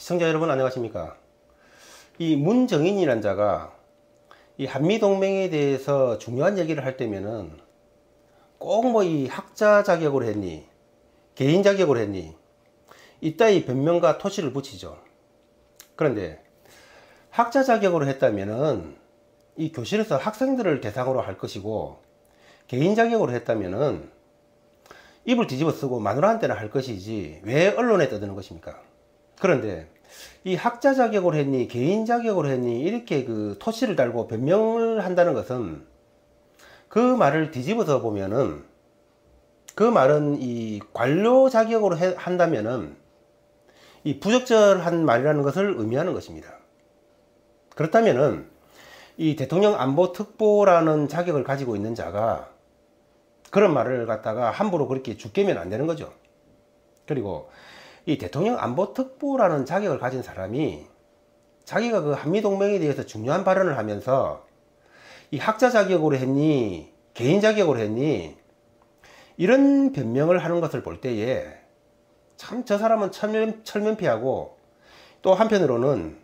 시청자 여러분 안녕하십니까. 이 문정인이란 자가 이 한미동맹에 대해서 중요한 얘기를 할 때면은 꼭 뭐 이 학자 자격으로 했니 개인 자격으로 했니 이따위 변명과 토시를 붙이죠. 그런데 학자 자격으로 했다면은 이 교실에서 학생들을 대상으로 할 것이고, 개인 자격으로 했다면은 입을 뒤집어 쓰고 마누라한테나 할 것이지 왜 언론에 떠드는 것입니까? 그런데 이 학자 자격으로 했니 개인 자격으로 했니 이렇게 그 토시를 달고 변명을 한다는 것은, 그 말을 뒤집어서 보면은 그 말은 이 관료 자격으로 한다면은 이 부적절한 말이라는 것을 의미하는 것입니다. 그렇다면은 이 대통령 안보 특보라는 자격을 가지고 있는 자가 그런 말을 갖다가 함부로 그렇게 죽게면 안 되는 거죠. 그리고 이 대통령 안보 특보라는 자격을 가진 사람이 자기가 그 한미동맹에 대해서 중요한 발언을 하면서 이 학자 자격으로 했니 개인 자격으로 했니 이런 변명을 하는 것을 볼 때에 참 저 사람은 철면피하고 또 한편으로는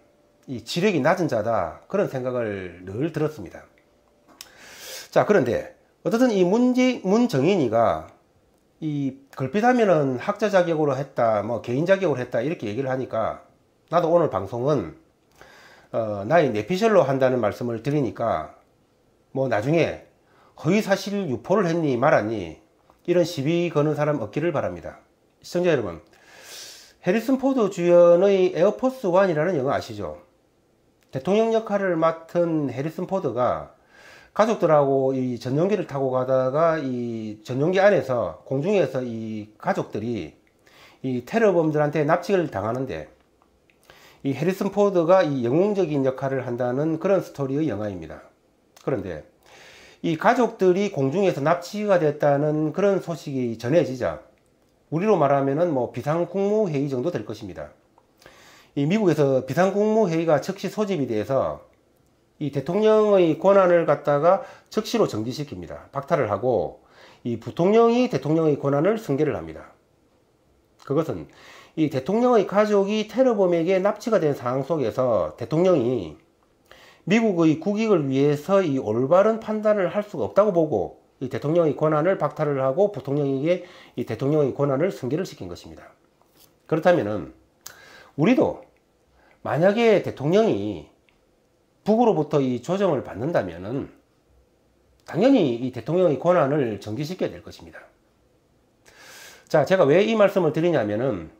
이 지력이 낮은 자다, 그런 생각을 늘 들었습니다. 자, 그런데 어쨌든 이 문정인이가 이 걸핏하면은 학자 자격으로 했다, 뭐 개인 자격으로 했다 이렇게 얘기를 하니까, 나도 오늘 방송은 나의 내피셜로 한다는 말씀을 드리니까 뭐 나중에 허위사실 유포를 했니 말았니 이런 시비 거는 사람 없기를 바랍니다. 시청자 여러분, 해리슨 포드 주연의 에어포스 1이라는 영화 아시죠? 대통령 역할을 맡은 해리슨 포드가 가족들하고 이 전용기를 타고 가다가 이 전용기 안에서 공중에서 이 가족들이 이 테러범들한테 납치를 당하는데, 이 해리슨 포드가 이 영웅적인 역할을 한다는 그런 스토리의 영화입니다. 그런데 이 가족들이 공중에서 납치가 됐다는 그런 소식이 전해지자, 우리로 말하면은 뭐 비상국무회의 정도 될 것입니다. 이 미국에서 비상국무회의가 즉시 소집이 돼서 이 대통령의 권한을 갖다가 즉시로 정지시킵니다. 박탈을 하고 이 부통령이 대통령의 권한을 승계를 합니다. 그것은 이 대통령의 가족이 테러범에게 납치가 된 상황 속에서 대통령이 미국의 국익을 위해서 이 올바른 판단을 할 수가 없다고 보고 이 대통령의 권한을 박탈을 하고 부통령에게 이 대통령의 권한을 승계를 시킨 것입니다. 그렇다면은 우리도 만약에 대통령이 북으로부터 이 조정을 받는다면은 당연히 이 대통령의 권한을 정지시켜야 될 것입니다. 자, 제가 왜 이 말씀을 드리냐면은,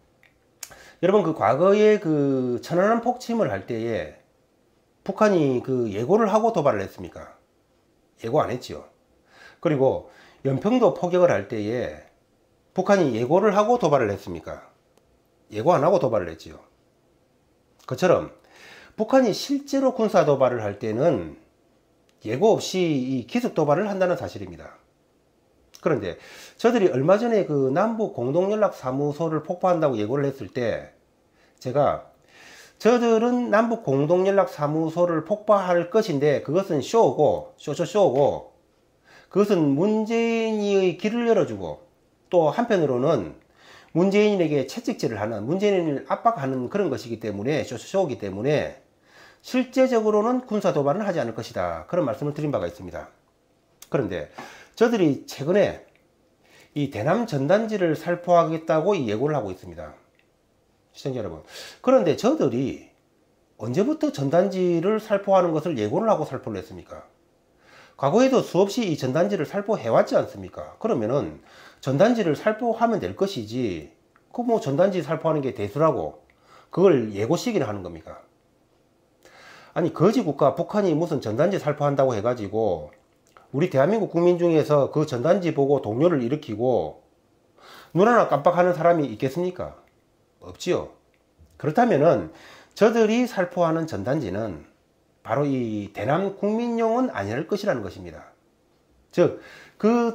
여러분 그 과거에 그 천안함 폭침을 할 때에 북한이 그 예고를 하고 도발을 했습니까? 예고 안 했지요. 그리고 연평도 포격을 할 때에 북한이 예고를 하고 도발을 했습니까? 예고 안 하고 도발을 했지요. 그처럼 북한이 실제로 군사 도발을 할 때는 예고 없이 이 기습 도발을 한다는 사실입니다. 그런데 저들이 얼마 전에 그 남북 공동연락사무소를 폭파한다고 예고를 했을 때, 제가 저들은 남북 공동연락사무소를 폭파할 것인데 그것은 쇼고 그것은 문재인의 길을 열어주고, 또 한편으로는 문재인에게 채찍질을 하는, 문재인을 압박하는 그런 것이기 때문에, 쇼이기 때문에 실제적으로는 군사 도발은 하지 않을 것이다, 그런 말씀을 드린 바가 있습니다. 그런데 저들이 최근에 이 대남 전단지를 살포하겠다고 예고를 하고 있습니다. 시청자 여러분, 그런데 저들이 언제부터 전단지를 살포하는 것을 예고를 하고 살포를 했습니까? 과거에도 수없이 이 전단지를 살포해왔지 않습니까? 그러면은 전단지를 살포하면 될 것이지, 그 뭐 전단지 살포하는 게 대수라고 그걸 예고 시기를 하는 겁니까? 아니, 거지국가 북한이 무슨 전단지 살포한다고 해가지고 우리 대한민국 국민 중에서 그 전단지 보고 동요를 일으키고 눈 하나 깜빡하는 사람이 있겠습니까? 없지요. 그렇다면은 저들이 살포하는 전단지는 바로 이 대남 국민용은 아닐 것이라는 것입니다. 즉,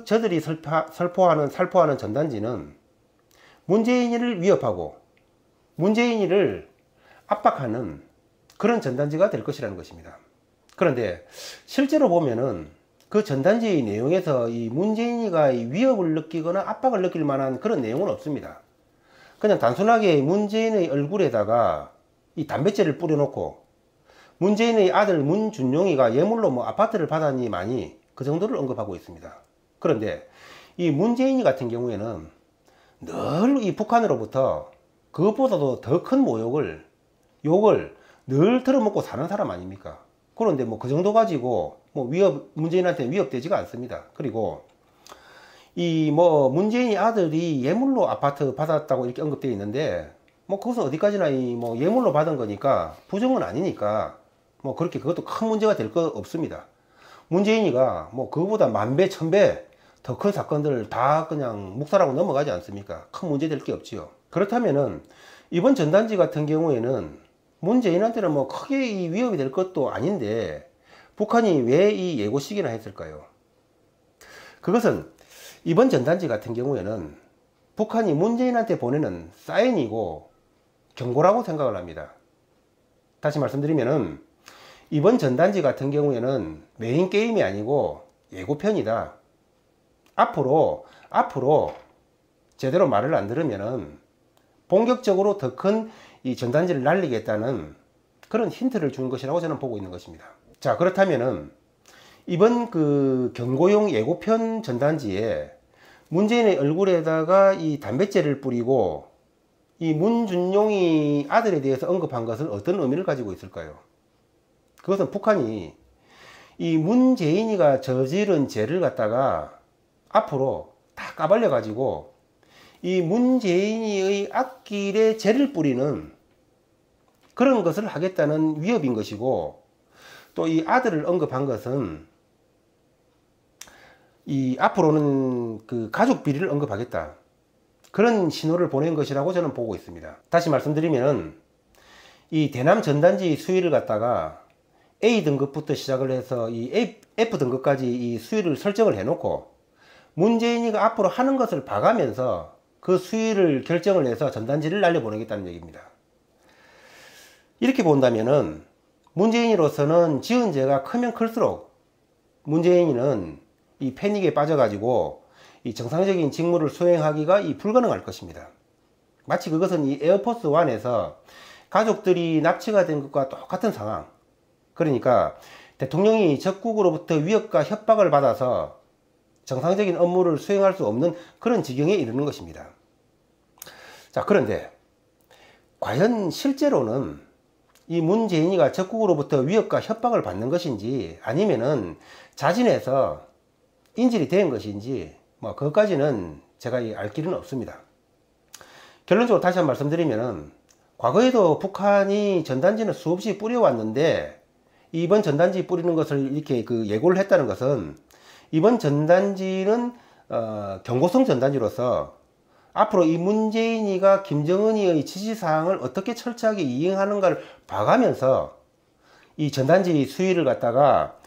저들이 살포하는 전단지는 문재인이를 위협하고 문재인이를 압박하는 그런 전단지가 될 것이라는 것입니다. 그런데 실제로 보면은 그 전단지의 내용에서 이 문재인이가 위협을 느끼거나 압박을 느낄 만한 그런 내용은 없습니다. 그냥 단순하게 문재인의 얼굴에다가 이 담뱃재를 뿌려놓고 문재인의 아들 문준용이가 예물로 뭐 아파트를 받았니 마니 그 정도를 언급하고 있습니다. 그런데 이 문재인이 같은 경우에는 늘 이 북한으로부터 그것보다도 더 큰 욕을 늘 들어먹고 사는 사람 아닙니까? 그런데 뭐 그 정도 가지고 뭐 문재인한테 위협되지가 않습니다. 그리고 이 뭐 문재인이 아들이 예물로 아파트 받았다고 이렇게 언급되어 있는데 뭐 그것은 어디까지나 이 뭐 예물로 받은 거니까 부정은 아니니까 뭐 그렇게 그것도 큰 문제가 될 거 없습니다. 문재인이가 뭐 그거보다 만배 천배 더 큰 사건들을 다 그냥 묵살하고 넘어가지 않습니까? 큰 문제 될 게 없지요. 그렇다면은 이번 전단지 같은 경우에는 문재인한테는 뭐 크게 이 위협이 될 것도 아닌데 북한이 왜 이 예고식이나 했을까요? 그것은 이번 전단지 같은 경우에는 북한이 문재인한테 보내는 사인이고 경고라고 생각을 합니다. 다시 말씀드리면은 이번 전단지 같은 경우에는 메인 게임이 아니고 예고편이다. 앞으로 제대로 말을 안 들으면은 본격적으로 더 큰 이 전단지를 날리겠다는 그런 힌트를 준 것이라고 저는 보고 있는 것입니다. 자, 그렇다면은 이번 그 경고용 예고편 전단지에 문재인의 얼굴에다가 이 담뱃재를 뿌리고 이 문준용이 아들에 대해서 언급한 것은 어떤 의미를 가지고 있을까요? 그것은 북한이 이 문재인이가 저지른 죄를 갖다가 앞으로 다 까발려 가지고 이 문재인이의 앞길에 죄를 뿌리는 그런 것을 하겠다는 위협인 것이고, 또 이 아들을 언급한 것은 이 앞으로는 그 가족 비리를 언급하겠다, 그런 신호를 보낸 것이라고 저는 보고 있습니다. 다시 말씀드리면 이 대남 전단지 수위를 갖다가 A 등급부터 시작을 해서 이 F 등급까지 이 수위를 설정을 해놓고 문재인이가 앞으로 하는 것을 봐가면서 그 수위를 결정을 해서 전단지를 날려보내겠다는 얘기입니다. 이렇게 본다면은 문재인으로서는 지은 죄가 크면 클수록 문재인은 이 패닉에 빠져가지고 이 정상적인 직무를 수행하기가 불가능할 것입니다. 마치 그것은 이 에어포스 1에서 가족들이 납치가 된 것과 똑같은 상황. 그러니까 대통령이 적국으로부터 위협과 협박을 받아서 정상적인 업무를 수행할 수 없는 그런 지경에 이르는 것입니다. 자, 그런데 과연 실제로는 이 문재인이가 적국으로부터 위협과 협박을 받는 것인지 아니면은 자진해서 인질이 된 것인지 뭐 그것까지는 제가 알 길은 없습니다. 결론적으로 다시 한번 말씀드리면은 과거에도 북한이 전단지는 수없이 뿌려왔는데 이번 전단지 뿌리는 것을 이렇게 예고를 했다는 것은 이번 전단지는 경고성 전단지로서 앞으로 이 문재인이가 김정은이의 지시사항을 어떻게 철저하게 이행하는가를 봐가면서 이 전단지 수위를 갖다가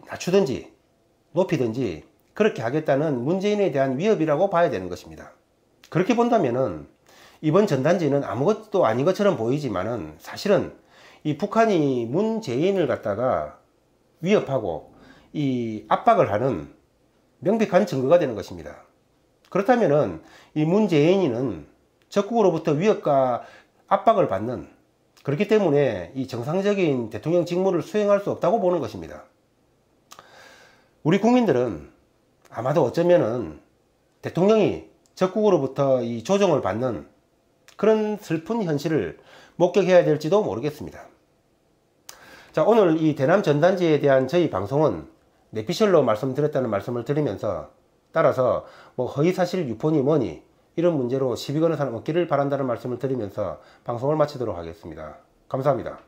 낮추든지 높이든지 그렇게 하겠다는 문재인에 대한 위협이라고 봐야 되는 것입니다. 그렇게 본다면은 이번 전단지는 아무것도 아닌 것처럼 보이지만은 사실은 이 북한이 문재인을 갖다가 위협하고 이 압박을 하는 명백한 증거가 되는 것입니다. 그렇다면은 이 문재인이는 적국으로부터 위협과 압박을 받는, 그렇기 때문에 이 정상적인 대통령 직무를 수행할 수 없다고 보는 것입니다. 우리 국민들은 아마도 어쩌면은 대통령이 적국으로부터 이 조종을 받는 그런 슬픈 현실을 목격해야 될지도 모르겠습니다. 자, 오늘 이 대남 전단지에 대한 저희 방송은 내피셜로 말씀드렸다는 말씀을 드리면서, 따라서 뭐 허위사실 유포니 뭐니 이런 문제로 시비 거는 사람 없기를 바란다는 말씀을 드리면서 방송을 마치도록 하겠습니다. 감사합니다.